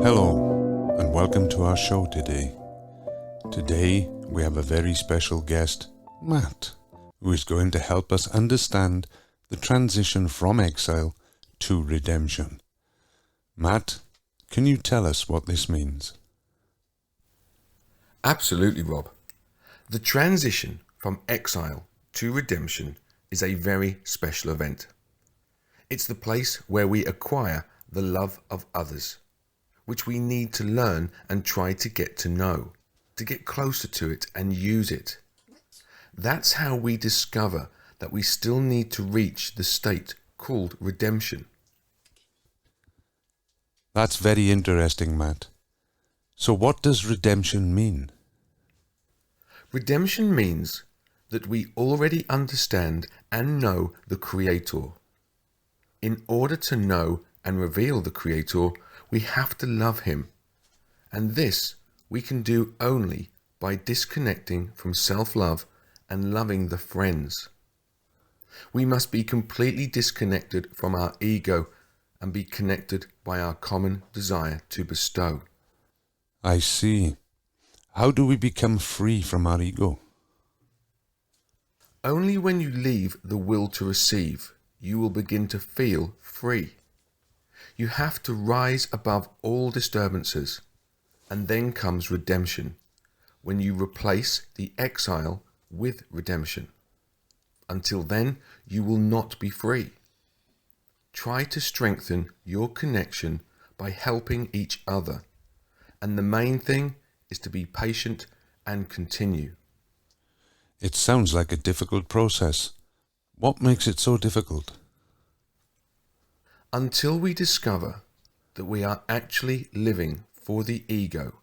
Hello, and welcome to our show today. Today, we have a very special guest, Matt, who is going to help us understand the transition from exile to redemption. Matt, can you tell us what this means? Absolutely, Rob. The transition from exile to redemption is a very special event. It's the place where we acquire the love of others, which we need to learn and try to get to know, to get closer to it and use it. That's how we discover that we still need to reach the state called redemption. That's very interesting, Matt. So what does redemption mean? Redemption means that we already understand and know the Creator. In order to know and reveal the Creator, we have to love Him. And this we can do only by disconnecting from self-love and loving the friends. We must be completely disconnected from our ego and be connected by our common desire to bestow. I see. How do we become free from our ego? Only when you leave the will to receive, you will begin to feel free. You have to rise above all disturbances, and then comes redemption, when you replace the exile with redemption. Until then, you will not be free. Try to strengthen your connection by helping each other, and the main thing is to be patient and continue. It sounds like a difficult process. What makes it so difficult? Until we discover that we are actually living for the ego,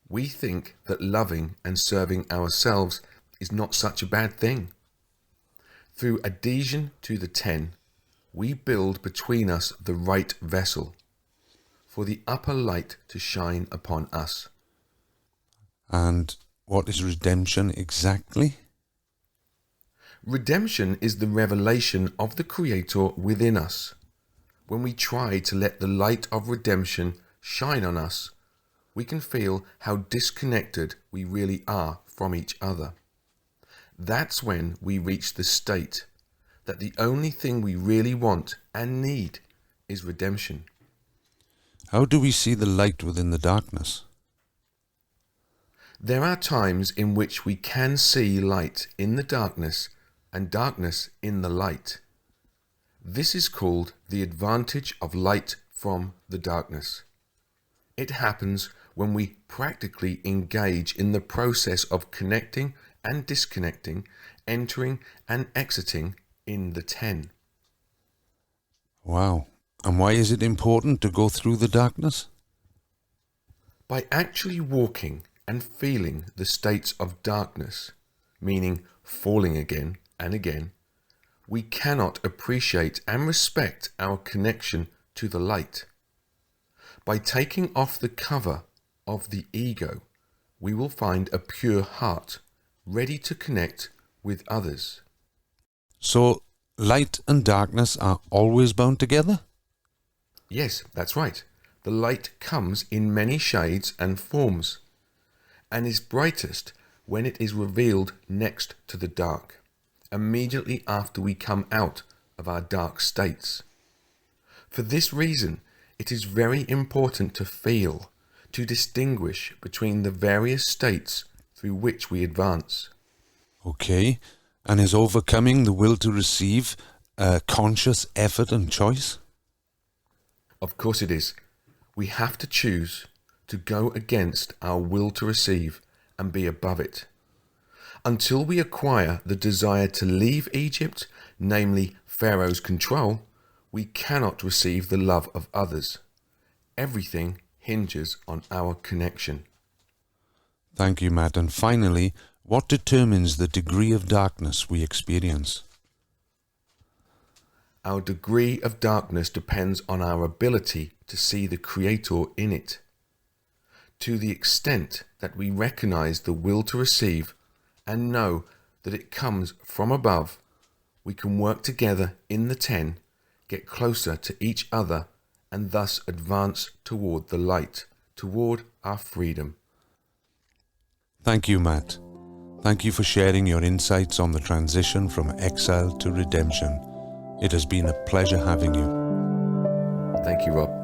we think that loving and serving ourselves is not such a bad thing. Through adhesion to the 10, we build between us the right vessel for the upper light to shine upon us. And what is redemption exactly? Redemption is the revelation of the Creator within us. When we try to let the light of redemption shine on us, we can feel how disconnected we really are from each other. That's when we reach the state that the only thing we really want and need is redemption. How do we see the light within the darkness? There are times in which we can see light in the darkness and darkness in the light. This is called the advantage of light from the darkness. It happens when we practically engage in the process of connecting and disconnecting, entering and exiting in the 10. Wow. And why is it important to go through the darkness? By actually walking and feeling the states of darkness, meaning falling again and again, we cannot appreciate and respect our connection to the light. By taking off the cover of the ego, we will find a pure heart, ready to connect with others. So, light and darkness are always bound together? Yes, that's right. The light comes in many shades and forms, and is brightest when it is revealed next to the dark, immediately after we come out of our dark states. For this reason, it is very important to feel, to distinguish between the various states through which we advance. Okay. And is overcoming the will to receive a conscious effort and choice? Of course it is. We have to choose to go against our will to receive and be above it. Until we acquire the desire to leave Egypt, namely Pharaoh's control, we cannot receive the love of others. Everything hinges on our connection. Thank you, Matt. And finally, what determines the degree of darkness we experience? Our degree of darkness depends on our ability to see the Creator in it. To the extent that we recognize the will to receive and know that it comes from above, we can work together in the 10, get closer to each other and thus advance toward the light, toward our freedom. Thank you, Matt. Thank you for sharing your insights on the transition from exile to redemption. It has been a pleasure having you. Thank you, Rob.